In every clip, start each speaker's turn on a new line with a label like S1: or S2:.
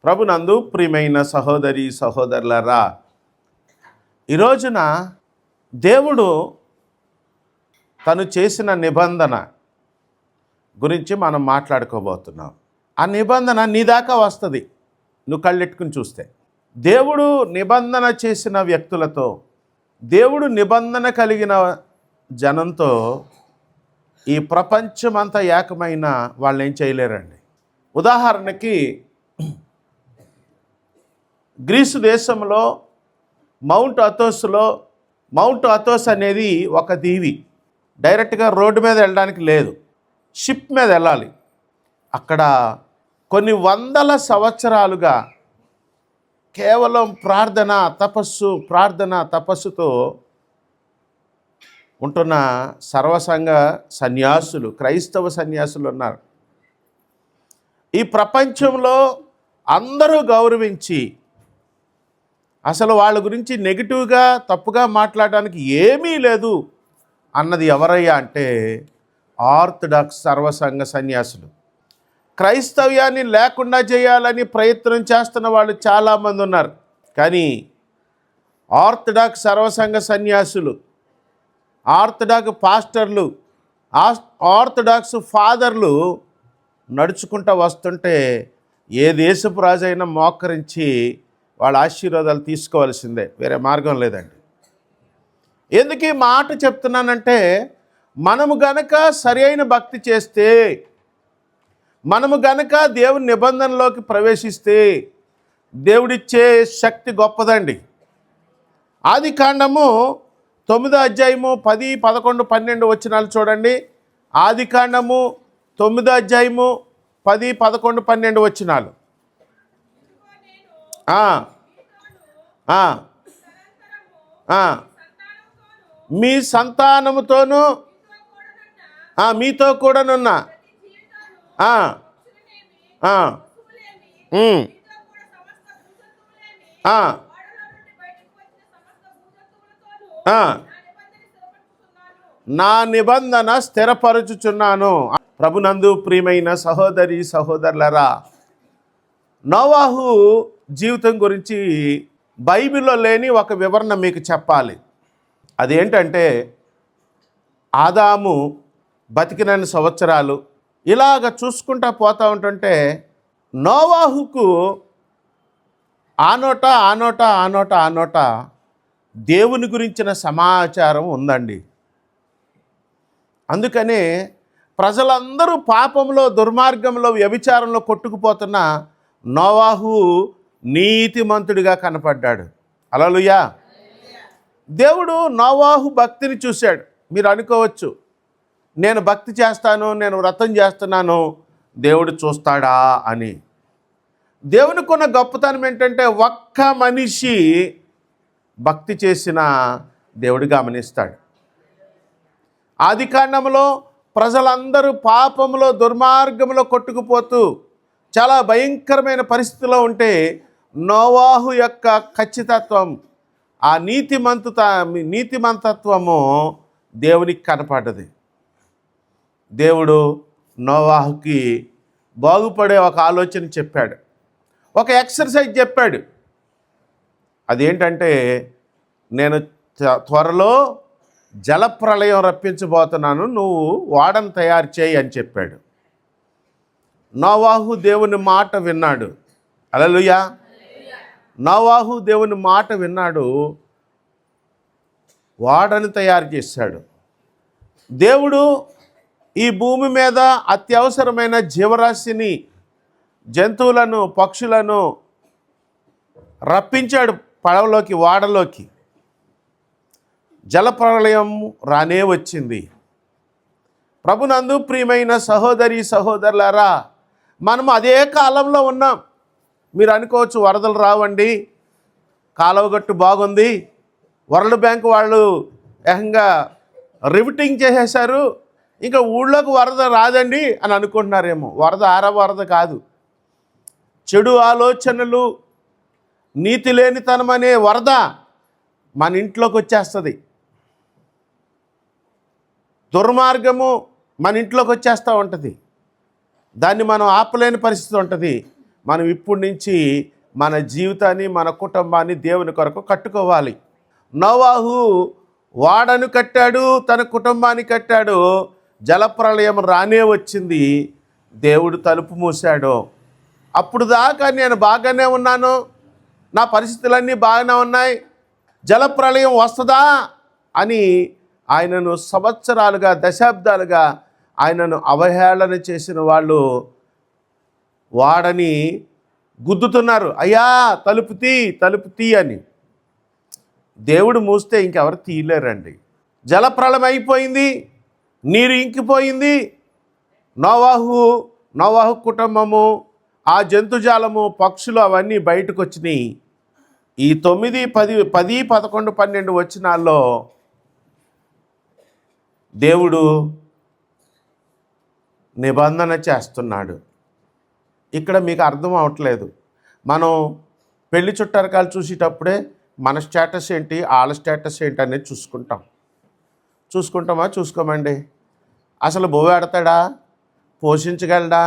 S1: ప్రభునందు ప్రియమైన సహోదరి సహోదరులారా, ఈ రోజున దేవుడు తను చేసిన నిబంధన గురించి మనం మాట్లాడుకోబోతున్నాం. ఆ నిబంధన నీ దాకా వస్తుంది నువ్వు కళ్ళెట్టుకుని చూస్తే. దేవుడు నిబంధన చేసిన వ్యక్తులతో, దేవుడు నిబంధన కలిగిన జనంతో ఈ ప్రపంచమంతా ఏకమైన వాళ్ళు ఏం చేయలేరండి. ఉదాహరణకి గ్రీసు దేశంలో మౌంట్ అథోస్ అనేది ఒక దీవి. డైరెక్ట్గా రోడ్డు మీద వెళ్ళడానికి లేదు, షిప్ మీద వెళ్ళాలి. అక్కడ కొన్ని వందల సంవత్సరాలుగా కేవలం ప్రార్థన తపస్సుతో ఉంటున్న సర్వసంగ సన్యాసులు, క్రైస్తవ సన్యాసులు ఉన్నారు. ఈ ప్రపంచంలో అందరూ గౌరవించి అసలు వాళ్ళ గురించి నెగిటివ్గా తప్పుగా మాట్లాడడానికి ఏమీ లేదు అన్నది ఎవరయ్యా అంటే ఆర్థడాక్స్ సర్వసంగ సన్యాసులు. క్రైస్తవ్యాన్ని లేకుండా చేయాలని ప్రయత్నం చేస్తున్న వాళ్ళు చాలామంది ఉన్నారు. కానీ ఆర్థడాక్స్ సర్వసంగ సన్యాసులు, ఆర్థడాక్స్ పాస్టర్లు, ఆర్థడాక్స్ ఫాదర్లు నడుచుకుంటూ వస్తుంటే ఏ దేశపు రాజైనా మోకరించి వాళ్ళ ఆశీర్వాదాలు తీసుకోవాల్సిందే, వేరే మార్గం లేదండి. ఎందుకు ఈ మాట చెప్తున్నానంటే, మనము గనక సరి అయిన భక్తి చేస్తే, మనము గనక దేవుని నిబంధనలోకి ప్రవేశిస్తే దేవుడిచ్చే శక్తి గొప్పదండి. ఆదికాండము 9వ అధ్యాయము 10, 11, 12 వచనాలు చూడండి. ఆదికాండము 9వ అధ్యాయము 10, 11, 12 వచనాలు. మీ సంతానముతోనూ మీతో కూడానున్న నా నిబంధన స్థిరపరచుచున్నాను. ప్రభునందు ప్రియమైన సహోదరి సహోదరులారా, నోవాహు జీవితం గురించి బైబిల్లో లేని ఒక వివరణ మీకు చెప్పాలి. అదేంటంటే, ఆదాము బతికినన్ని సంవత్సరాలు ఇలాగ చూసుకుంటా పోతూ ఉంటుంటే నోవాహుకు ఆ నోట దేవుని గురించిన సమాచారం ఉందండి. అందుకనే ప్రజలందరూ పాపంలో, దుర్మార్గంలో, వ్యభిచారంలో కొట్టుకుపోతున్న నోవాహు నీతిమంతుడిగా కనపడ్డాడు. హల్లెలూయా. దేవుడు నోవాహు భక్తిని చూశాడు. మీరు అనుకోవచ్చు, నేను భక్తి చేస్తాను, నేను వ్రతం చేస్తున్నాను, దేవుడు చూస్తాడా అని. దేవునికి ఉన్న గొప్పతనం ఏంటంటే, ఒక్క మనిషి భక్తి చేసిన దేవుడు గమనిస్తాడు. ఆదికాండంలో ప్రజలందరూ పాపంలో, దుర్మార్గంలో కొట్టుకుపోతూ చాలా భయంకరమైన పరిస్థితిలో ఉంటే నోవాహు యొక్క ఖచ్చితత్వం, ఆ నీతిమంతత్వము దేవునికి కనపడ్డది. దేవుడు నోవాహుకి బాగుపడే ఒక ఆలోచన చెప్పాడు, ఒక ఎక్సర్సైజ్ చెప్పాడు. అదేంటంటే, నేను త్వరలో జలప్రళయం రప్పించబోతున్నాను, నువ్వు ఓడను తయారు చేయి అని చెప్పాడు. నోవాహు దేవుని మాట విన్నాడు. హల్లెలూయా. నోవాహు దేవుని మాట విన్నాడు, ఓడను తయారు చేశాడు. దేవుడు ఈ భూమి మీద అత్యవసరమైన జీవరాశిని, జంతువులను, పక్షులను రప్పించాడు పడవలోకి, ఓడలోకి. జలప్రళయం రానే వచ్చింది. ప్రభునందు ప్రియమైన సహోదరి సహోదరులారా, మనము అదే కాలంలో ఉన్నాం. మీరు అనుకోవచ్చు, వరదలు రావండి, కాలువగట్టు బాగుంది, వరల్డ్ బ్యాంక్ వాళ్ళు ఏకంగా రివిటింగ్ చేసేశారు, ఇంకా ఊళ్ళోకి వరద రాదండి అని అనుకుంటున్నారేమో. వరద వరద కాదు, చెడు ఆలోచనలు, నీతి లేనితనం అనే వరద మన ఇంట్లోకి వచ్చేస్తుంది. దుర్మార్గము మన ఇంట్లోకి వచ్చేస్తూ ఉంటుంది. దాన్ని మనం ఆపలేని పరిస్థితి ఉంటుంది. మనం ఇప్పటి నుంచి మన జీవితాన్ని, మన కుటుంబాన్ని దేవుని కొరకు కట్టుకోవాలి. నోవాహు వాడను కట్టాడు, తన కుటుంబాన్ని కట్టాడు. జలప్రళయం రానే వచ్చింది, దేవుడు తలుపు మూశాడు. అప్పుడు దాకా నేను బాగానే ఉన్నాను, నా పరిస్థితులన్నీ బాగానే ఉన్నాయి, జలప్రళయం వస్తుందా అని ఆయనను సంవత్సరాలుగా, దశాబ్దాలుగా ఆయనను అవహేళన చేసిన వాళ్ళు వాడని గుద్దుతున్నారు, అయ్యా తలుపు తీ అని. దేవుడు మూస్తే ఇంకెవరు తీయలేరండి. జలప్రళయం అయిపోయింది, నీరు ఇంకిపోయింది. నోవాహు కుటుంబము, ఆ జంతుజాలము, పక్షులు అవన్నీ బయటకు వచ్చినాయి. ఈ 9, 10, 11, 12 వచనాల్లో దేవుడు నిబంధన చేస్తున్నాడు. ఇక్కడ మీకు అర్థం అవట్లేదు. మనం పెళ్లి చుట్టరకాలు చూసేటప్పుడే మన స్టేటస్ ఏంటి, వాళ్ళ స్టేటస్ ఏంటి అనేది చూసుకుంటామా? చూసుకోమండి. అసలు బోవెడతాడా, పోషించగలడా,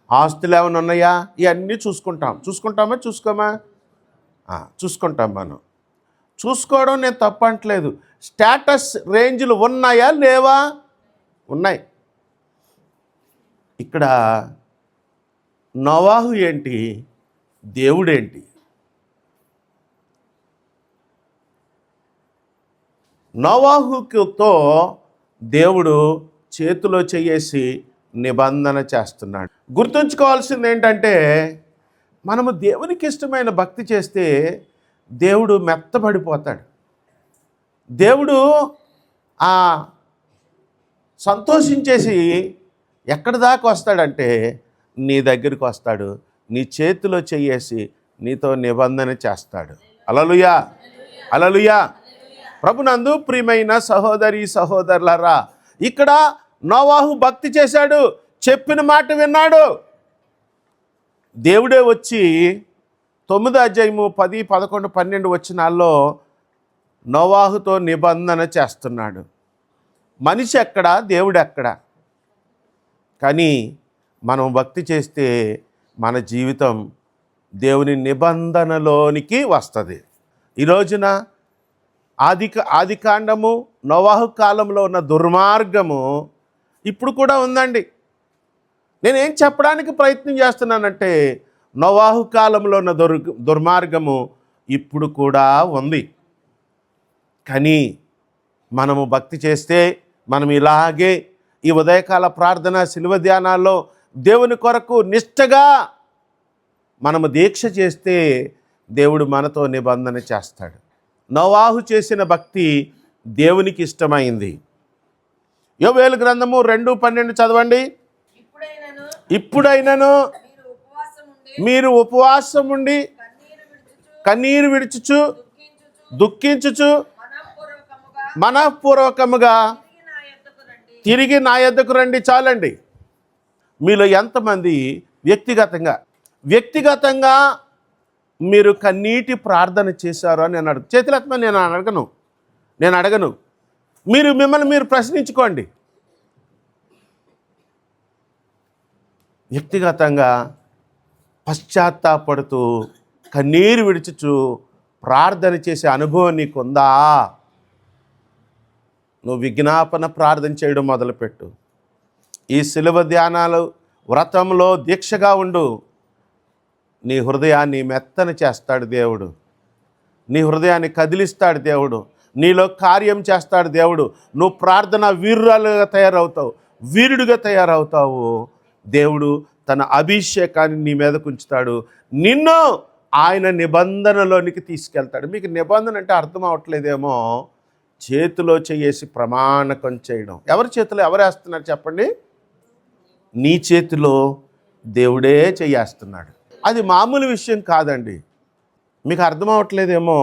S1: ఆస్తులు ఏమైనా ఉన్నాయా, ఇవన్నీ చూసుకుంటామా? చూసుకుంటాం. మనం చూసుకోవడం నేను తప్పంటలేదు. స్టేటస్ రేంజ్లు ఉన్నాయా లేవా? ఉన్నాయి. ఇక్కడ నోవాహు ఏంటి, దేవుడేంటి? నోవాహుతో దేవుడు చేతిలో చేసి నిబంధన చేస్తున్నాడు. గుర్తుంచుకోవాల్సింది ఏంటంటే, మనము దేవునికి ఇష్టమైన భక్తి చేస్తే దేవుడు మెత్తబడిపోతాడు. దేవుడు సంతోషించేసి ఎక్కడి దాకా వస్తాడంటే నీ దగ్గరికి వస్తాడు, నీ చేతిలో చేసి నీతో నిబంధన చేస్తాడు. హల్లెలూయా. ప్రభునందు ప్రియమైన సహోదరి సహోదరులారా, ఇక్కడ నోవాహు భక్తి చేశాడు, చెప్పిన మాట విన్నాడు. దేవుడే వచ్చి 9వ అధ్యాయము 10, 11, 12 వచనాల్లో నోవాహుతో నిబంధన చేస్తున్నాడు. మనిషి ఎక్కడ, దేవుడు ఎక్కడ? కానీ మనం భక్తి చేస్తే మన జీవితం దేవుని నిబంధనలోనికి వస్తుంది. ఈ రోజున ఆది కాండము, నోవాహు కాలంలో ఉన్న దుర్మార్గము ఇప్పుడు కూడా ఉందండి. నేనేం చెప్పడానికి ప్రయత్నం చేస్తున్నానంటే, నోవాహు కాలంలో ఉన్న దుర్మార్గము ఇప్పుడు కూడా ఉంది. కానీ మనము భక్తి చేస్తే, మనం ఇలాగే ఈ ఉదయకాల ప్రార్థన, శిలువ ధ్యానాల్లో దేవుని కొరకు నిష్టగా మనము దీక్ష చేస్తే దేవుడు మనతో నిబంధన చేస్తాడు. నోవాహు చేసిన భక్తి దేవునికి ఇష్టమైంది. యోవేలు గ్రంథము 2:12 చదవండి. ఇప్పుడైనను మీరు ఉపవాసం ఉండి కన్నీరు విడుచుచు దుఃఖించుచు మనఃపూర్వకముగా తిరిగి నా యొద్దకు రండి. చాలండి. మీలో ఎంతమంది వ్యక్తిగతంగా మీరు కన్నీటి ప్రార్థన చేశారు అని నేను చేతులెత్తమని నేను అడగను. మిమ్మల్ని మీరు ప్రశ్నించుకోండి. వ్యక్తిగతంగా పశ్చాత్తాపడుతూ కన్నీరు విడుచుచు ప్రార్థన చేసే అనుభవం నీకుందా? నువ్వు విజ్ఞాపన ప్రార్థన చేయడం మొదలుపెట్టు. ఈ శిలువ ధ్యానాలు, వ్రతంలో దీక్షగా ఉండు. నీ హృదయాన్ని మెత్తన చేస్తాడు దేవుడు. నీ హృదయాన్ని కదిలిస్తాడు దేవుడు. నీలో కార్యం చేస్తాడు దేవుడు. నువ్వు ప్రార్థన వీరుడిగా తయారవుతావు. దేవుడు తన అభిషేకాన్ని నీ మీదకు ఉంచుతాడు. నిన్ను ఆయన నిబంధనలోనికి తీసుకెళ్తాడు. మీకు నిబంధన అంటే అర్థం అవ్వట్లేదేమో. చేతిలో చేసి ప్రమాణకం చేయడం. ఎవరి చేతిలో ఎవరు వేస్తున్నారు చెప్పండి? నీ చేతిలో దేవుడే చేస్తున్నాడు. అది మామూలు విషయం కాదండి. మీకు అర్థం అవ్వట్లేదేమో.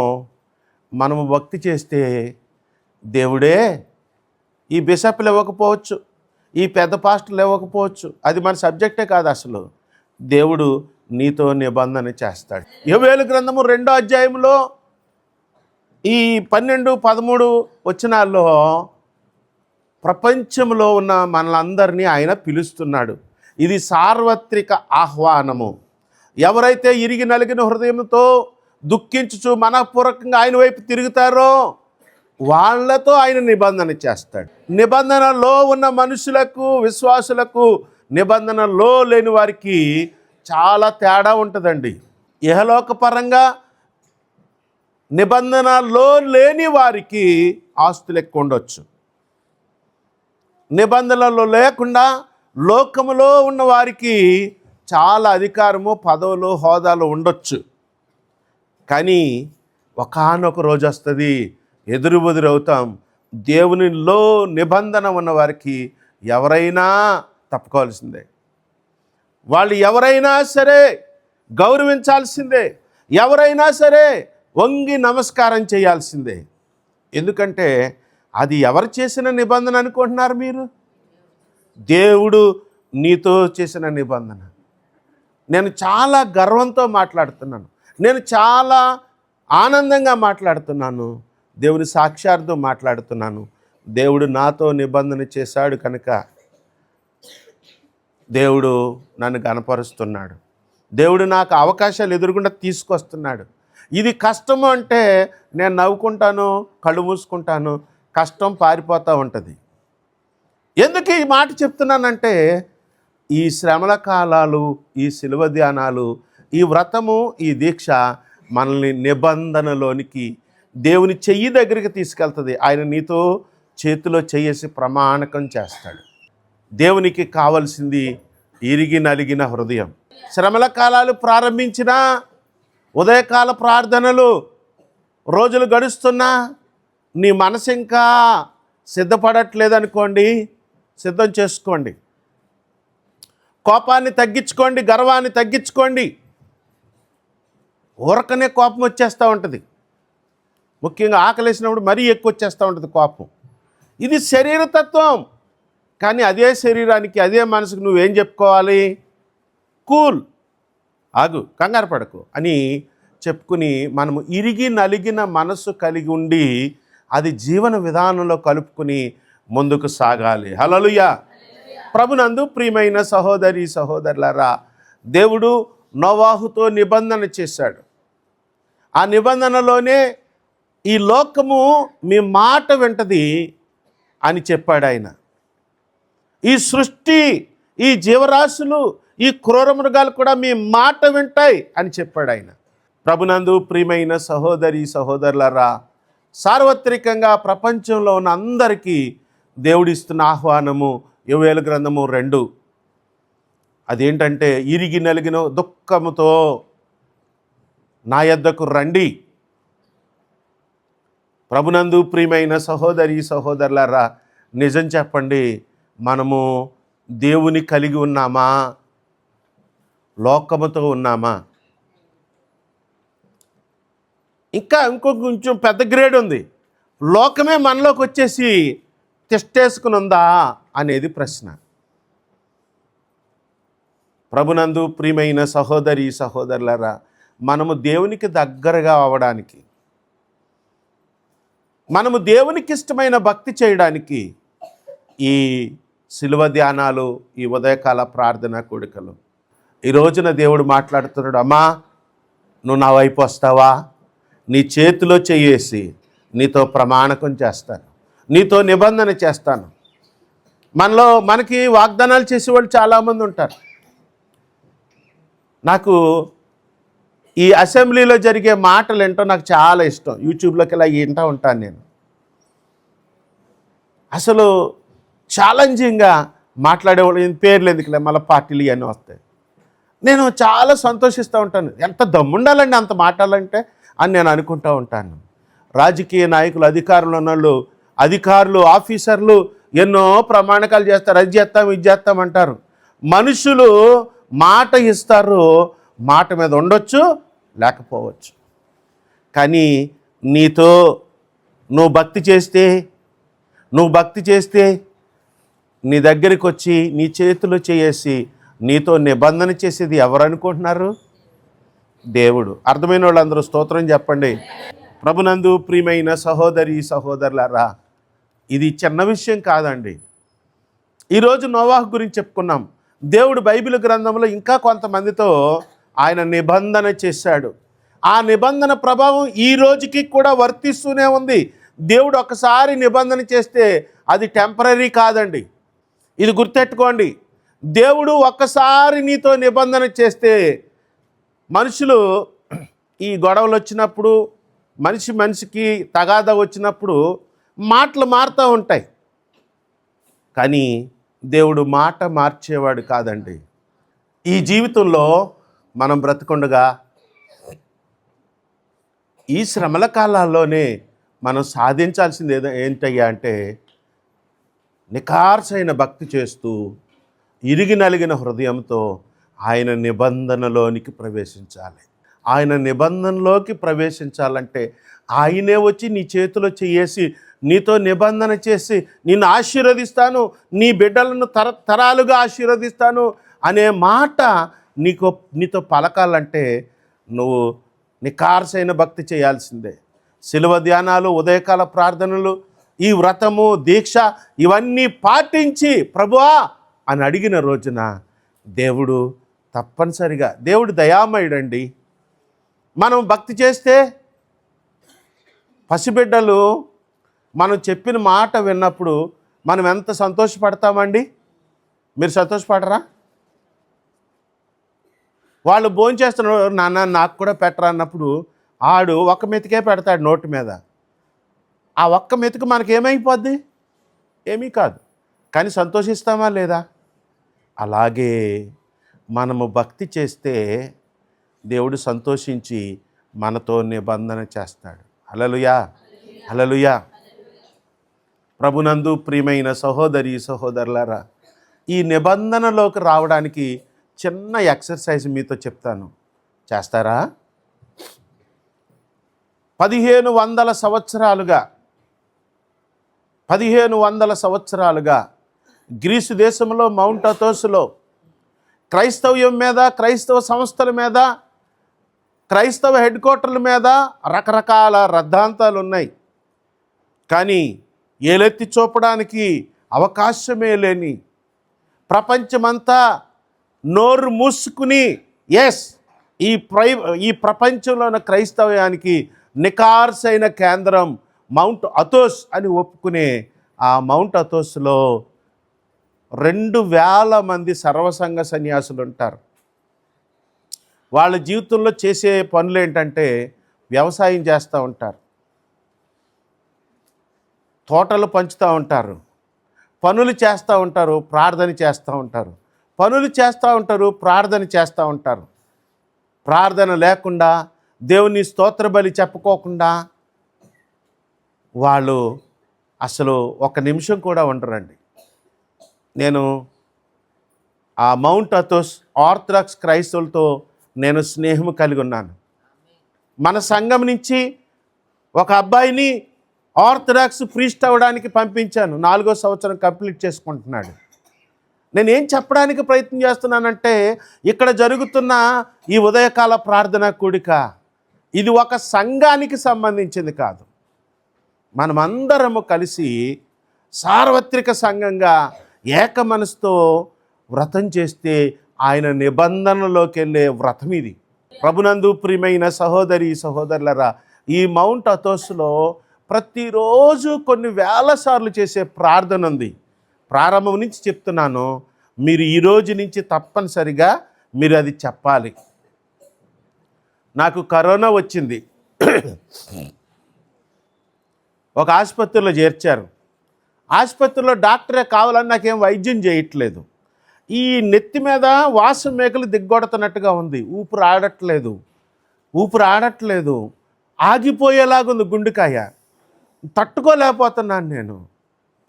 S1: మనము భక్తి చేస్తే దేవుడే, ఈ బిషప్లు ఇవ్వకపోవచ్చు, ఈ పెద్ద పాస్టర్లు ఇవ్వకపోవచ్చు, అది మన సబ్జెక్టే కాదు. అసలు దేవుడు నీతో నిబంధన చేస్తాడు. యోవేలు గ్రంథము 2వ అధ్యాయంలో ఈ 12, 13 వచనాల్లో ప్రపంచంలో ఉన్న మనలందరినీ ఆయన పిలుస్తున్నాడు. ఇది సార్వత్రిక ఆహ్వానము. ఎవరైతే ఇరిగి నలిగిన హృదయంతో దుఃఖించుచు మనఃపూర్వకంగా ఆయన వైపు తిరుగుతారో వాళ్ళతో ఆయన నిబంధన చేస్తాడు. నిబంధనలో ఉన్న మనుషులకు, విశ్వాసులకు, నిబంధనలో లేని వారికి చాలా తేడా ఉంటుందండి. ఇహలోక పరంగా నిబంధనలో లేని వారికి ఆస్తులు ఎక్కువ ఉండొచ్చు. నిబంధనలు లేకుండా లోకములో ఉన్న వారికి చాలా అధికారము, పదవులు, హోదాలు ఉండొచ్చు. కానీ ఒకానొక రోజు వస్తుంది, ఎదురుబెదురవుతాం. దేవునిలో నిబంధన ఉన్న వారికి ఎవరైనా తప్పుకోవాల్సిందే. వాళ్ళు ఎవరైనా సరే గౌరవించాల్సిందే, ఎవరైనా సరే వంగి నమస్కారం చేయాల్సిందే. ఎందుకంటే అది ఎవరు చేసిన నిబంధన అనుకుంటున్నారు మీరు? దేవుడు నీతో చేసిన నిబంధన. నేను చాలా గర్వంతో మాట్లాడుతున్నాను, నేను చాలా ఆనందంగా మాట్లాడుతున్నాను, దేవుని సాక్షార్థం మాట్లాడుతున్నాను. దేవుడు నాతో నిబంధన చేశాడు కనుక దేవుడు నన్ను గణపరుస్తున్నాడు. దేవుడు నాకు అవకాశాలు ఎదురుగుండా తీసుకొస్తున్నాడు. ఇది కష్టము అంటే నేను నవ్వుకుంటాను, కళ్ళు మూసుకుంటాను, కష్టం పారిపోతూ ఉంటుంది. ఎందుకు ఈ మాట చెప్తున్నానంటే ఈ శ్రమల కాలాలు, ఈ శిలువ ధ్యానాలు, ఈ వ్రతము, ఈ దీక్ష మనల్ని నిబంధనలోనికి, దేవుని చెయ్యి దగ్గరికి తీసుకెళ్తుంది. ఆయన నీతో చేతిలో చెయ్యేసి ప్రమాణకం చేస్తాడు. దేవునికి కావలసింది ఇరిగి నలిగిన హృదయం. శ్రమల కాలాలు ప్రారంభించిన ఉదయకాల ప్రార్థనలు రోజులు గడుస్తున్నా నీ మనసు ఇంకా సిద్ధపడట్లేదనుకోండి, సిద్ధం చేసుకోండి. కోపాన్ని తగ్గించుకోండి, గర్వాన్ని తగ్గించుకోండి. ఊరకనే కోపం వచ్చేస్తూ ఉంటుంది. ముఖ్యంగా ఆకలేసినప్పుడు మరీ ఎక్కువ వచ్చేస్తూ ఉంటుంది కోపం. ఇది శరీరతత్వం. కానీ అదే శరీరానికి, అదే మనసుకు నువ్వేం చెప్పుకోవాలి? కూల్, ఆగు, కంగారు పడకు అని చెప్పుకుని మనము ఇరిగి నలిగిన మనసు కలిగి ఉండి అది జీవన విధానంలో కలుపుకుని ముందుకు సాగాలి. హల్లెలూయా. ప్రభునందు ప్రియమైన సహోదరి సహోదరులారా, దేవుడు నోవాహుతో నిబంధన చేశాడు. ఆ నిబంధనలోనే ఈ లోకము మీ మాట వింటది అని చెప్పాడు ఆయన. ఈ సృష్టి, ఈ జీవరాశులు, ఈ క్రూర మృగాలు కూడా మీ మాట వింటాయి అని చెప్పాడు ఆయన. ప్రభునందు ప్రియమైన సహోదరి సహోదరులారా, సార్వత్రికంగా ప్రపంచంలో ఉన్న అందరికీ దేవుడిస్తున్న ఆహ్వానము యోవేలు గ్రంథము 2. అదేంటంటే ఇరిగి నలిగిన దుఃఖముతో నా యొద్దకు రండి. ప్రభునందు ప్రియమైన సహోదరి సహోదరులారా, నిజం చెప్పండి, మనము దేవుని కలిగి ఉన్నామా, లోకముతో ఉన్నామా? ఇంకా కొంచెం పెద్ద గ్రేడ్ ఉంది. లోకమే మనలోకి వచ్చేసి తిష్టేసుకుని ఉందా అనేది ప్రశ్న. ప్రభునందు ప్రియమైన సహోదరి సహోదరులారా, మనము దేవునికి దగ్గరగా అవ్వడానికి, మనము దేవునికి ఇష్టమైన భక్తి చేయడానికి ఈ శిలువ ధ్యానాలు, ఈ ఉదయకాల ప్రార్థన కూడికలు. ఈ రోజున దేవుడు మాట్లాడుతున్నాడు, అమ్మా నువ్వు నా వైపు వస్తావా? నీ చేతిలో చెయ్యేసి నీతో ప్రమాణకం చేస్తాను, నీతో నిబంధన చేస్తాను. మనకి వాగ్దానాలు చేసేవాళ్ళు చాలామంది ఉంటారు. నాకు ఈ అసెంబ్లీలో జరిగే మాటలు ఏంటో నాకు చాలా ఇష్టం. యూట్యూబ్లోకి ఇలా వింటూ ఉంటాను నేను. అసలు ఛాలెంజింగ్గా మాట్లాడేవాళ్ళు, పేర్లు ఎందుకులే, మళ్ళీ పార్టీలు ఇవన్నీ వస్తాయి. నేను చాలా సంతోషిస్తూ ఉంటాను. ఎంత దమ్ముండాలండి అంత మాట్లాడాలంటే అని నేను అనుకుంటూ ఉంటాను. రాజకీయ నాయకులు, అధికారులు ఉన్నోళ్ళు, అధికారులు, ఆఫీసర్లు ఎన్నో ప్రమాణకాలు చేస్తారు, అది చేస్తాం ఇది చేస్తామంటారు. మనుషులు మాట ఇస్తారు, మాట మీద ఉండొచ్చు లేకపోవచ్చు. కానీ నువ్వు భక్తి చేస్తే నీ దగ్గరికి వచ్చి నీ చేతిలో చేసి నీతో నిబంధన చేసేది ఎవరు అనుకుంటున్నారు? దేవుడు. అర్థమైన వాళ్ళందరూ స్తోత్రం చెప్పండి. ప్రభునందు ప్రియమైన సహోదరి సహోదరులారా, ఇది చిన్న విషయం కాదండి. ఈరోజు నోవాహు గురించి చెప్పుకున్నాం. దేవుడు బైబిల్ గ్రంథంలో ఇంకా కొంతమందితో ఆయన నిబంధన చేశాడు. ఆ నిబంధన ప్రభావం ఈ రోజుకి కూడా వర్తిస్తూనే ఉంది. దేవుడు ఒకసారి నిబంధన చేస్తే అది టెంపరరీ కాదండి. ఇది గుర్తెట్టుకోండి. దేవుడు ఒక్కసారి నీతో నిబంధన చేస్తే, మనుషులు ఈ గొడవలు వచ్చినప్పుడు, మనిషికి తగాదా వచ్చినప్పుడు మాటలు మారుతూ ఉంటాయి. కానీ దేవుడు మాట మార్చేవాడు కాదండి. ఈ జీవితంలో మనం బ్రతికుండగా ఈ శ్రమల కాలాల్లోనే మనం సాధించాల్సింది ఏంటయ్యా అంటే, నిఖార్సైన భక్తి చేస్తూ ఇరిగి నలిగిన హృదయంతో ఆయన నిబంధనలోనికి ప్రవేశించాలి. ఆయన నిబంధనలోకి ప్రవేశించాలంటే ఆయనే వచ్చి నీ చేతిలో చేసి నీతో నిబంధన చేసి నిన్ను ఆశీర్వదిస్తాను, నీ బిడ్డలను తరతరాలుగా ఆశీర్వదిస్తాను అనే మాట నీతో పలకాలంటే నువ్వు నిఖార్సైన భక్తి చేయాల్సిందే. శిలువ ధ్యానాలు, ఉదయకాల ప్రార్థనలు, ఈ వ్రతము, దీక్ష ఇవన్నీ పాటించి ప్రభువా అని అడిగిన రోజున దేవుడు తప్పనిసరిగా, దేవుడు దయామయుడండి. మనం భక్తి చేస్తే పసిబిడ్డలు మనం చెప్పిన మాట విన్నప్పుడు మనం ఎంత సంతోషపడతామండి? మీరు సంతోషపడరా? వాళ్ళు భోంచేస్తున్నారు, నాన్న నాకు కూడా పెట్టరా అన్నప్పుడు ఆడు ఒక్క మెతికే పెడతాడు నోటి మీద. ఆ ఒక్క మెతుకు మనకేమైపోద్ది? ఏమీ కాదు. కానీ సంతోషిస్తామా లేదా? అలాగే మనము భక్తి చేస్తే దేవుడు సంతోషించి మనతో నిబంధన చేస్తాడు. హల్లెలూయా, హల్లెలూయా. ప్రభునందు ప్రియమైన సహోదరి సహోదరులారా, ఈ నిబంధనలోకి రావడానికి చిన్న ఎక్సర్సైజ్ మీతో చెప్తాను, చేస్తారా? 1500 సంవత్సరాలుగా గ్రీసు దేశంలో మౌంట్ అథోస్లో క్రైస్తవ్యం మీద, క్రైస్తవ సంస్థల మీద, క్రైస్తవ హెడ్ క్వార్టర్ల మీద రకరకాల రద్దాంతాలు ఉన్నాయి. కానీ ఏలెత్తి చూపడానికి అవకాశమే లేని, ప్రపంచమంతా నోరు మూసుకుని ఈ ప్రపంచంలో ఉన్న క్రైస్తవ్యానికి నిఖార్సైన కేంద్రం మౌంట్ అథోస్ అని ఒప్పుకునే ఆ మౌంట్ అథోస్లో 2000 మంది సర్వసంగ సన్యాసులు ఉంటారు. వాళ్ళ జీవితంలో చేసే పనులు ఏంటంటే వ్యవసాయం చేస్తూ ఉంటారు, తోటలు పంచుతూ ఉంటారు, పనులు చేస్తూ ఉంటారు, ప్రార్థన చేస్తూ ఉంటారు. పనులు చేస్తూ ఉంటారు, ప్రార్థన చేస్తూ ఉంటారు. ప్రార్థన లేకుండా, దేవుని స్తోత్ర బలి చెప్పుకోకుండా వాళ్ళు అసలు ఒక నిమిషం కూడా ఉండరండి. నేను ఆ మౌంట్ అథోస్ ఆర్థడాక్స్ క్రైస్తవులతో నేను స్నేహం కలిగి ఉన్నాను. మన సంఘం నుంచి ఒక అబ్బాయిని ఆర్థడాక్స్ ప్రీస్ట్ అవ్వడానికి పంపించాను. 4వ సంవత్సరం కంప్లీట్ చేసుకుంటున్నాడు. నేనేం చెప్పడానికి ప్రయత్నం చేస్తున్నానంటే, ఇక్కడ జరుగుతున్న ఈ ఉదయకాల ప్రార్థన కూడిక ఇది ఒక సంఘానికి సంబంధించింది కాదు. మనమందరము కలిసి సార్వత్రిక సంఘంగా ఏక మనసుతో వ్రతం చేస్తే ఆయన నిబంధనలోకి వెళ్ళే వ్రతం ఇది. ప్రభునందు ప్రియమైన సహోదరి సహోదరులరా, ఈ మౌంట్ అథోస్లో ప్రతిరోజు కొన్ని వేల సార్లు చేసే ప్రార్థన ఉంది. ప్రారంభం నుంచి చెప్తున్నాను, మీరు ఈ రోజు నుంచి తప్పనిసరిగా మీరు అది చెప్పాలి. నాకు కరోనా వచ్చింది. ఒక ఆసుపత్రిలో చేర్చారు. ఆసుపత్రిలో డాక్టరే కావాలని నాకేం వైద్యం చేయట్లేదు. ఈ నెత్తి మీద వాసం మేకలు దిగ్గొడుతున్నట్టుగా ఉంది. ఊపిరి ఆడట్లేదు, ఆగిపోయేలాగుంది గుండెకాయ. తట్టుకోలేకపోతున్నాను నేను.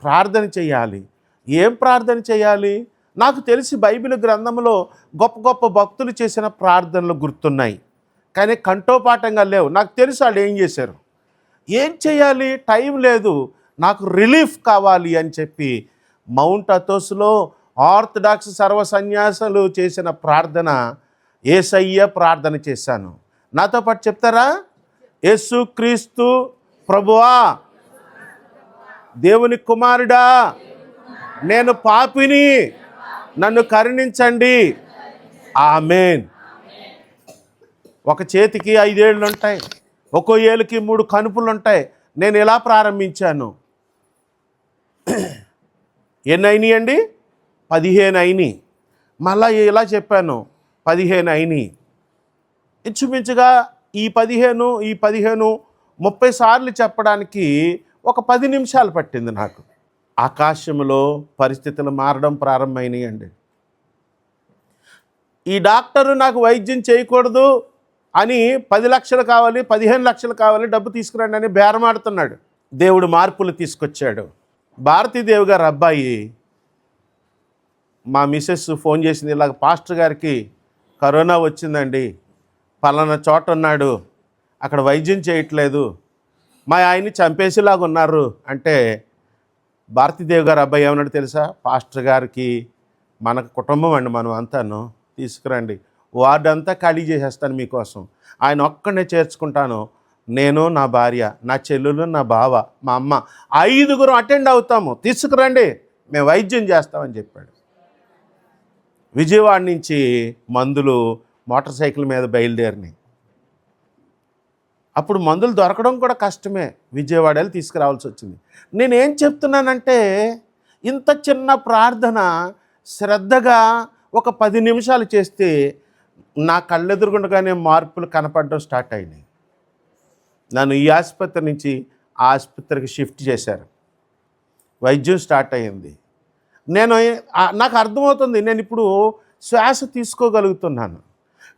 S1: ప్రార్థన చేయాలి. ఏం ప్రార్థన చేయాలి? నాకు తెలిసి బైబిల్ గ్రంథంలో గొప్ప గొప్ప భక్తులు చేసిన ప్రార్థనలు గుర్తున్నాయి, కానీ కంఠోపాఠంగా లేవు. నాకు తెలుసు వాళ్ళు ఏం చేశారు. ఏం చేయాలి? టైం లేదు, నాకు రిలీఫ్ కావాలి అని చెప్పి మౌంట్ అథోస్లో ఆర్థడాక్స్ సర్వ సన్యాసులు చేసిన ప్రార్థన యేసయ్య ప్రార్థన చేశాను. నాతో పాటు చెప్తారా? యేసుక్రీస్తు ప్రభువా, దేవుని కుమారుడా, నేను పాపిని, నన్ను కరుణించండి. ఆమేన్. ఒక చేతికి 5 ఏళ్ళు ఉంటాయి, ఒక్కో ఏలుకి 3 కనుపులు ఉంటాయి. నేను ఎలా ప్రారంభించాను? ఎన్ని అయినాయి అండి? 15 అయినాయి. మళ్ళా ఇలా చెప్పాను, 15 అయినాయి. ఇంచుమించుగా ఈ 15 30 సార్లు చెప్పడానికి ఒక 10 నిమిషాలు పట్టింది నాకు. ఆకాశంలో పరిస్థితులు మారడం ప్రారంభమైనాయండి. ఈ డాక్టరు నాకు వైద్యం చేయకూడదు అని 10 లక్షలు కావాలి, 15 లక్షలు కావాలి, డబ్బు తీసుకురండి అని బేరమాడుతున్నాడు. దేవుడు మార్పులు తీసుకొచ్చాడు. భారతీదేవి గారు అబ్బాయి, మా మిసెస్ ఫోన్ చేసింది, ఇలాగ పాస్టర్ గారికి కరోనా వచ్చిందండి, పలానా చోట ఉన్నాడు, అక్కడ వైద్యం చేయట్లేదు, మా ఆయన్ని చంపేసేలాగా ఉన్నారు అంటే, భారతీదేవి గారు అబ్బాయి ఏమన్నాడు తెలుసా? పాస్టర్ గారికి మన కుటుంబం అండి, మనం అంతాను, తీసుకురండి, వార్డు అంతా ఖాళీ చేసేస్తాను మీకోసం, ఆయన ఒక్కడనే చేర్చుకుంటాను, నేను, నా భార్య, నా చెల్లెలు, నా బావ, మా అమ్మ, 5గురం అటెండ్ అవుతాము, తీసుకురండి, మేము వైద్యం చేస్తామని చెప్పాడు. విజయవాడ నుంచి మందులు మోటార్ సైకిల్ మీద బయలుదేరినాయి. అప్పుడు మందులు దొరకడం కూడా కష్టమే, విజయవాడ వెళ్ళి తీసుకురావాల్సి వచ్చింది. నేనేం చెప్తున్నానంటే, ఇంత చిన్న ప్రార్థన శ్రద్ధగా ఒక 10 నిమిషాలు చేస్తే నా కళ్ళెదురుగుండగానే మార్పులు కనపడడం స్టార్ట్ అయినాయి. నన్ను ఈ ఆసుపత్రి నుంచి ఆ ఆసుపత్రికి షిఫ్ట్ చేశారు. వైద్యం స్టార్ట్ అయ్యింది. నాకు అర్థమవుతుంది, నేను ఇప్పుడు శ్వాస తీసుకోగలుగుతున్నాను.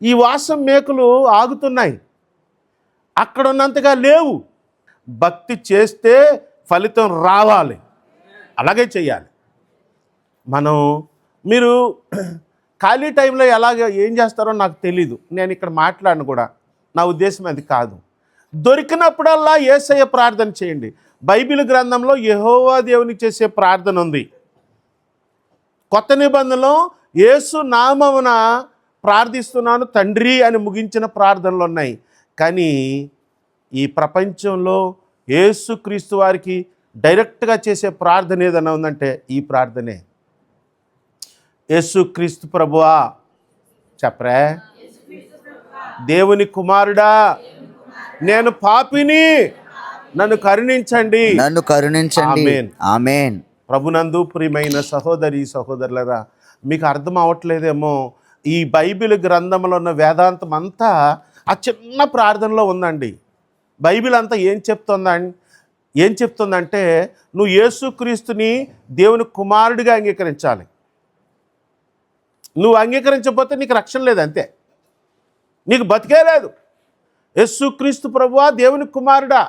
S1: ఈ వాసం మేకులు ఆగుతున్నాయి, అక్కడ ఉన్నంతగా లేవు. భక్తి చేస్తే ఫలితం రావాలి, అలాగే చేయాలి. మీరు ఖాళీ టైంలో ఏం చేస్తారో నాకు తెలీదు, నేను ఇక్కడ మాట్లాడను కూడా, నా ఉద్దేశం అది కాదు. దొరికినప్పుడల్లా యేసయ్య ప్రార్థన చేయండి. బైబిల్ గ్రంథంలో యెహోవా దేవునికి చేసే ప్రార్థన ఉంది. కొత్త నిబంధనలో యేసు నామమున ప్రార్థిస్తున్నాను తండ్రి అని ముగించిన ప్రార్థనలు ఉన్నాయి. కానీ ఈ ప్రపంచంలో యేసుక్రీస్తు వారికి డైరెక్ట్గా చేసే ప్రార్థన ఏదైనా ఉందంటే ఈ ప్రార్థనే. యేసుక్రీస్తు ప్రభువా, చెప్పరా, దేవుని కుమారుడా, నేను పాపిని, నన్ను కరుణించండి, ఆమేన్,
S2: ఆమేన్.
S1: ప్రభునందు ప్రియమైన సహోదరి సహోదరులరా, మీకు అర్థం అవ్వట్లేదేమో, ఈ బైబిల్ గ్రంథంలో ఉన్న వేదాంతం అంతా ఆ చిన్న ప్రార్థనలో ఉందండి. బైబిల్ అంతా ఏం చెప్తుందంటే, నువ్వు యేసుక్రీస్తుని దేవుని కుమారుడిగా అంగీకరించాలి. నువ్వు అంగీకరించకపోతే నీకు రక్షణ లేదు, అంతే, నీకు బతికే లేదు. యేసుక్రీస్తు ప్రభువా, దేవుని కుమారుడా,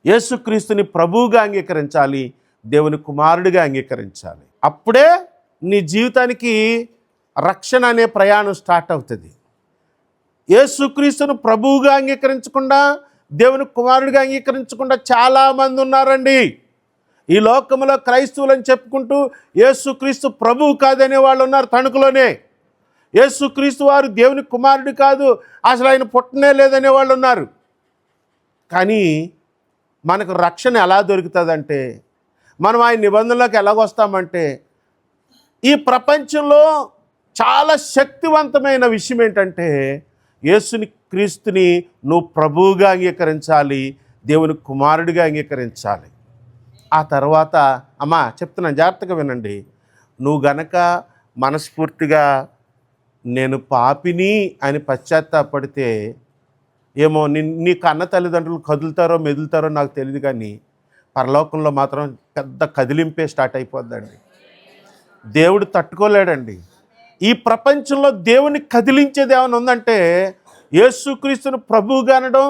S1: యేసుక్రీస్తుని ప్రభువుగా అంగీకరించాలి, దేవుని కుమారుడిగా అంగీకరించాలి. అప్పుడే నీ జీవితానికి రక్షణ అనే ప్రయాణం స్టార్ట్ అవుతుంది. యేసుక్రీస్తును ప్రభువుగా అంగీకరించకుండా, దేవుని కుమారుడిగా అంగీకరించకుండా చాలామంది ఉన్నారండి. ఈ లోకంలో క్రైస్తవులని చెప్పుకుంటూ యేసుక్రీస్తు ప్రభువు కాదనే వాళ్ళు ఉన్నారు తణుకులోనే. యేసుక్రీస్తు వారు దేవుని కుమారుడు కాదు, అసలు ఆయన పుట్టనే లేదనే వాళ్ళు ఉన్నారు. కానీ మనకు రక్షణ ఎలా దొరుకుతుందంటే, మనం ఆయన నిబంధనలోకి ఎలాగొస్తామంటే, ఈ ప్రపంచంలో చాలా శక్తివంతమైన విషయం ఏంటంటే, యేసుని క్రీస్తుని నువ్వు ప్రభువుగా అంగీకరించాలి, దేవుని కుమారుడిగా అంగీకరించాలి. ఆ తర్వాత అమ్మా చెప్తున్నాను, జాగ్రత్తగా వినండి, నువ్వు గనక మనస్ఫూర్తిగా నేను పాపిని అని పశ్చాత్తాపడితే, ఏమో నీ కన్న తల్లిదండ్రులు కదులుతారో మెదులుతారో నాకు తెలియదు, కానీ పరలోకంలో మాత్రం పెద్ద కదిలింపే స్టార్ట్ అయిపోద్దండి. దేవుడు తట్టుకోలేడండి. ఈ ప్రపంచంలో దేవుని కదిలించేది ఏమైనా ఉందంటే, యేసుక్రీస్తును ప్రభువుగా అనడం,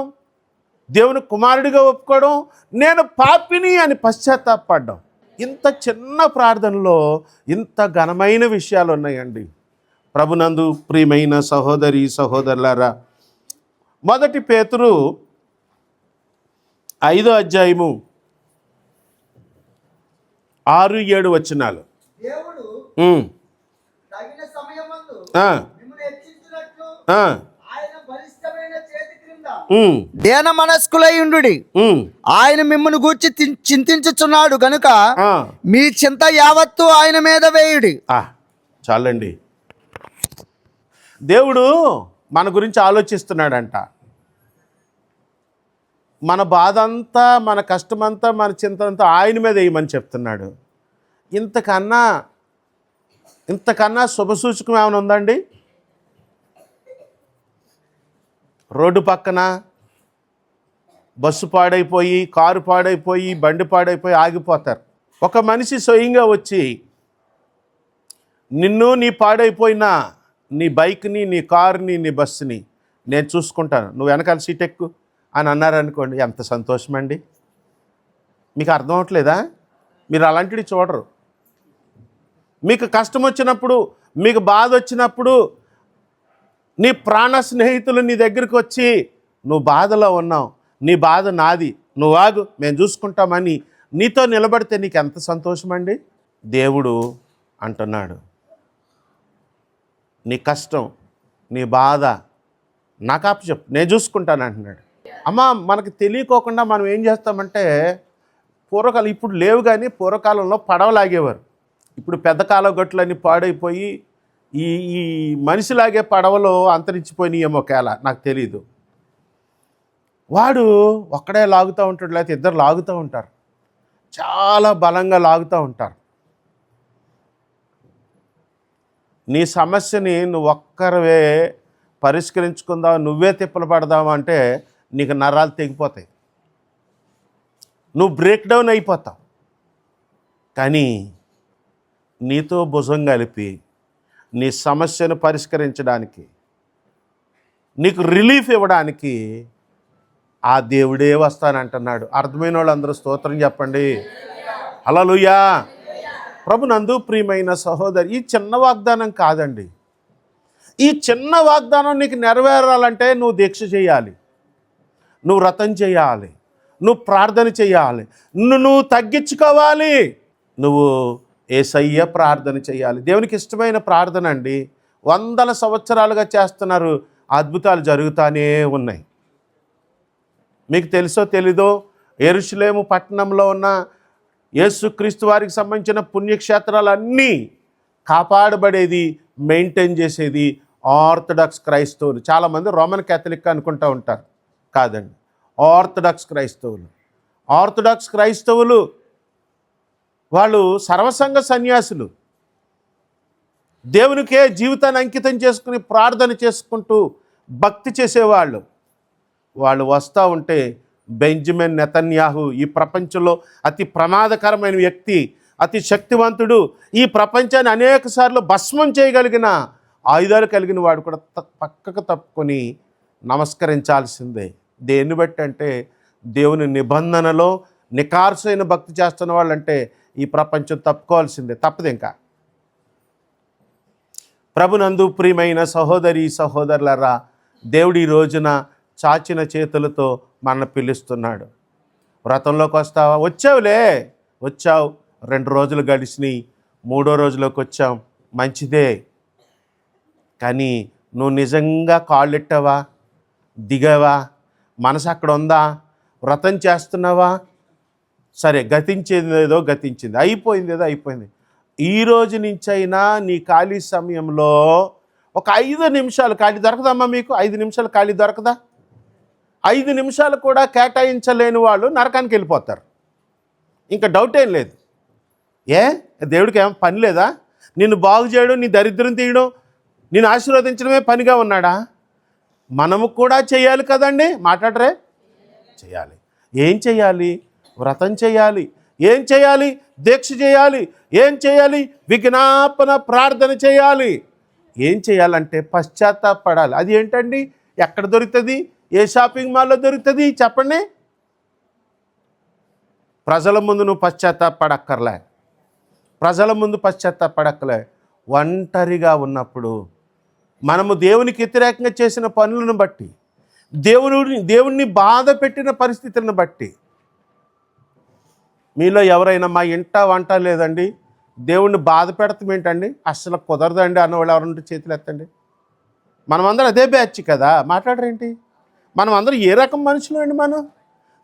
S1: దేవుని కుమారుడిగా ఒప్పుకోవడం, నేను పాపిని అని పశ్చాత్తాపడడం. ఇంత చిన్న ప్రార్థనలో ఇంత ఘనమైన విషయాలు ఉన్నాయండి. ప్రభునందు ప్రియమైన సహోదరి సహోదరులారా, 1 పేతురు 5వ అధ్యాయము 6-7 వచనాలు.
S2: దేవుడు తగిన సమయమందు మిమ్మును హెచ్చించునట్లు ఆయన బలిష్టమైన చేతి క్రింద దేన మనస్కులై ఉండుడి. ఆయన మిమ్మును గూర్చి చింతించుచున్నాడు గనుక మీ చింత యావత్తు ఆయన మీద వేయుడి.
S1: చాలండి. దేవుడు మన గురించి ఆలోచిస్తున్నాడంట. మన బాధ అంతా, మన కష్టమంతా, మన చింతంతా ఆయన మీద వేయమని చెప్తున్నాడు. ఇంతకన్నా శుభసూచకం ఏమైనా ఉందండి? రోడ్డు పక్కన బస్సు పాడైపోయి, కారు పాడైపోయి, బండి పాడైపోయి ఆగిపోతారు. ఒక మనిషి స్వయంగా వచ్చి నిన్ను, నీ పాడైపోయిన నీ బైక్ని, నీ కారుని, నీ బస్సుని నేను చూసుకుంటాను, నువ్వు వెనకాల సీట్ ఎక్కు అని అన్నారనుకోండి, ఎంత సంతోషం అండి. మీకు అర్థం అవట్లేదా? మీరు అలాంటివి చూడరు. మీకు కష్టం వచ్చినప్పుడు, మీకు బాధ వచ్చినప్పుడు నీ ప్రాణ స్నేహితులు నీ దగ్గరికి వచ్చి నువ్వు బాధలో ఉన్నావు, నీ బాధ నాది, నువ్వు ఆగు, మేము చూసుకుంటామని నీతో నిలబడితే నీకు ఎంత సంతోషం అండి. దేవుడు అంటున్నాడు, నీ కష్టం, నీ బాధ నాకు అప్పచెప్పు, నేను చూసుకుంటాను అంటున్నాడు. అమ్మ, మనకు తెలియకోకుండా మనం ఏం చేస్తామంటే, పూర్వకాలం, ఇప్పుడు లేవు కానీ పూర్వకాలంలో పడవలాగేవారు. ఇప్పుడు పెద్ద కాలగొట్లన్నీ పాడైపోయి ఈ మనిషిలాగే పడవలు అంతరించిపోయినాయేమో ఒకేళ, నాకు తెలీదు. వాడు ఒక్కడే లాగుతూ ఉంటాడు, లేకపోతే ఇద్దరు లాగుతూ ఉంటారు, చాలా బలంగా లాగుతూ ఉంటారు. నీ సమస్యని నువ్వు ఒక్కరివే పరిష్కరించుకుందాం, నువ్వే తిప్పలు పడదావు అంటే నీకు నరాలు తెగిపోతాయి, నువ్వు బ్రేక్ డౌన్ అయిపోతావు. కానీ నీతో భుజం కలిపి నీ సమస్యను పరిష్కరించడానికి, నీకు రిలీఫ్ ఇవ్వడానికి ఆ దేవుడే వస్తానంటున్నాడు. అర్థమైన వాళ్ళందరూ స్తోత్రం చెప్పండి. హల్లెలూయా. ప్రభునందు ప్రియమైన సహోదరి, ఈ చిన్న వాగ్దానం కాదండి. ఈ చిన్న వాగ్దానం నీకు నెరవేరాలంటే నువ్వు దీక్ష చేయాలి, నువ్వు వ్రతం చేయాలి, నువ్వు ప్రార్థన చేయాలి, నువ్వు తగ్గించుకోవాలి, నువ్వు యేసయ్య ప్రార్థన చేయాలి. దేవునికి ఇష్టమైన ప్రార్థన అండి. వందల సంవత్సరాలుగా చేస్తున్నారు, అద్భుతాలు జరుగుతూనే ఉన్నాయి. మీకు తెలుసో తెలీదో, యెరూషలేము పట్టణంలో ఉన్న యేసుక్రీస్తు వారికి సంబంధించిన పుణ్యక్షేత్రాలన్నీ కాపాడబడేది, మెయింటైన్ చేసేది ఆర్థడాక్స్ క్రైస్తవులు. చాలామంది రోమన్ క్యాథలిక్ అనుకుంటూ ఉంటారు, కాదండి, ఆర్థడాక్స్ క్రైస్తవులు. ఆర్థడాక్స్ క్రైస్తవులు వాళ్ళు సర్వసంగ సన్యాసులు, దేవునికే జీవితాన్ని అంకితం చేసుకుని ప్రార్థన చేసుకుంటూ భక్తి చేసేవాళ్ళు. వాళ్ళు వస్తూ ఉంటే బెంజమిన్ నెతన్యాహు, ఈ ప్రపంచంలో అతి ప్రమాదకరమైన వ్యక్తి, అతి శక్తివంతుడు, ఈ ప్రపంచాన్ని అనేక సార్లు భస్మం చేయగలిగిన ఆయుధాలు కలిగిన వాడు కూడా పక్కకు తప్పుకొని నమస్కరించాల్సిందే. దేన్ని బట్టి అంటే, దేవుని నిబంధనలో నికార్సైన భక్తి చేస్తున్న వాళ్ళంటే ఈ ప్రపంచం తప్పుకోవాల్సిందే, తప్పదు. ఇంకా ప్రభునందు ప్రియమైన సహోదరి సహోదరులారా, దేవుడి రోజున చాచిన చేతులతో మనల్ని పిలుస్తున్నాడు. వ్రతంలోకి వస్తావా? వచ్చావులే, వచ్చావు, 2 రోజులు గడిచినాయి, 3వ రోజులోకి వచ్చాం, మంచిదే. కానీ నువ్వు నిజంగా కాళ్ళెట్టావా, దిగావా, మనసు అక్కడ ఉందా, వ్రతం చేస్తున్నావా? సరే, గతించేది ఏదో గతించింది, అయిపోయింది ఏదో అయిపోయింది. ఈ రోజు నుంచైనా నీ ఖాళీ సమయంలో ఒక 5 నిమిషాలు ఖాళీ దొరకదమ్మా మీకు? 5 నిమిషాలు ఖాళీ దొరకదా? 5 నిమిషాలు కూడా కేటాయించలేని వాళ్ళు నరకానికి వెళ్ళిపోతారు. ఇంకా డౌట్ ఏం లేదు. దేవుడికి ఏం పని లేదా? నిన్ను బాగు చేయడం, నీ దరిద్రం తీయడం, నిన్ను ఆశీర్వదించడమే పనిగా ఉన్నాడా? మనము కూడా చేయాలి కదండి. మాట్లాడరే? చేయాలి. ఏం చేయాలి? వ్రతం చేయాలి. ఏం చేయాలి? దీక్ష చేయాలి. ఏం చేయాలి? విజ్ఞాపన ప్రార్థన చేయాలి. ఏం చేయాలంటే పశ్చాత్తాపడాలి. అది ఏంటండి? ఎక్కడ దొరుకుతుంది? ఏ షాపింగ్ మాల్లో దొరుకుతుంది? చెప్పండి. ప్రజల ముందు నువ్వు పశ్చాత్తాపడక్కర్లే, ప్రజల ముందు పశ్చాత్తాపడక్కలే. ఒంటరిగా ఉన్నప్పుడు మనము దేవునికి వ్యతిరేకంగా చేసిన పనులను బట్టి, దేవుణ్ణి బాధ పెట్టిన పరిస్థితులను బట్టి, మీలో ఎవరైనా మా ఇంట వంట లేదండి, దేవుణ్ణి బాధ పెడతాం ఏంటండి, అస్సలు కుదరదండి అన్నవాళ్ళు ఎవరంటే చేతులు ఎత్తండి. మనమందరం అదే బ్యాచ్ కదా, మాట్లాడరేంటి? మనం అందరం ఏ రకం మనుషులు అండి? మనం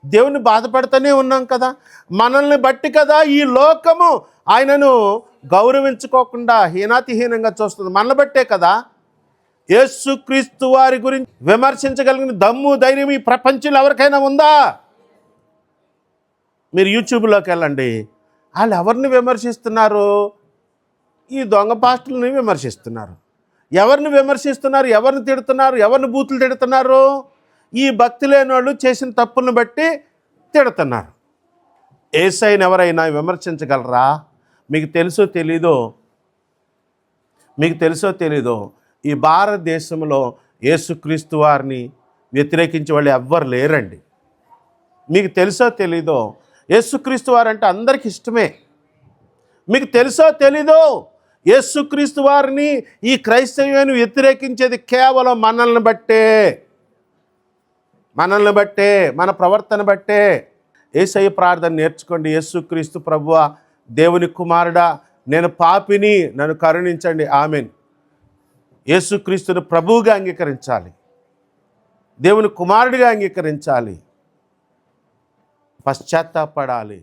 S1: దేవుణ్ణి బాధ పెడతానే ఉన్నాం కదా. మనల్ని బట్టి కదా ఈ లోకము ఆయనను గౌరవించుకోకుండా హీనాతిహీనంగా చూస్తుంది. మనల్ని బట్టే కదా యేసుక్రీస్తు వారి గురించి విమర్శించగలిగిన దమ్ము ధైర్యం ఈ ప్రపంచంలో ఎవరికైనా ఉందా? మీరు యూట్యూబ్లోకి వెళ్ళండి, వాళ్ళు ఎవరిని విమర్శిస్తున్నారు? ఈ దొంగ పాస్టర్లని విమర్శిస్తున్నారు. ఎవరిని విమర్శిస్తున్నారు? ఎవరిని తిడుతున్నారు? ఎవరిని బూతులు తిడుతున్నారు? ఈ భక్తి లేని వాళ్ళు చేసిన తప్పులను బట్టి తిడుతున్నారు. యేసయ్యను ఎవరైనా విమర్శించగలరా? మీకు తెలుసో తెలీదో ఈ భారతదేశంలో యేసుక్రీస్తు వారిని వ్యతిరేకించే వాళ్ళు ఎవ్వరు లేరండి. మీకు తెలుసో తెలీదో యేసుక్రీస్తు వారంటే అందరికి ఇష్టమే. మీకు తెలుసో తెలీదో యేసుక్రీస్తు వారిని ఈ క్రైస్తవ్యాన్ని వ్యతిరేకించేది కేవలం మనల్ని బట్టే, మన ప్రవర్తన బట్టే. యేసయ్య ప్రార్థన నేర్చుకోండి. యేసుక్రీస్తు ప్రభువా, దేవుని కుమారుడా, నేను పాపిని, నన్ను కరుణించండి, ఆమెన్. యేసుక్రీస్తుని ప్రభువుగా అంగీకరించాలి, దేవుని కుమారుడిగా అంగీకరించాలి, పశ్చాత్తాపడాలి.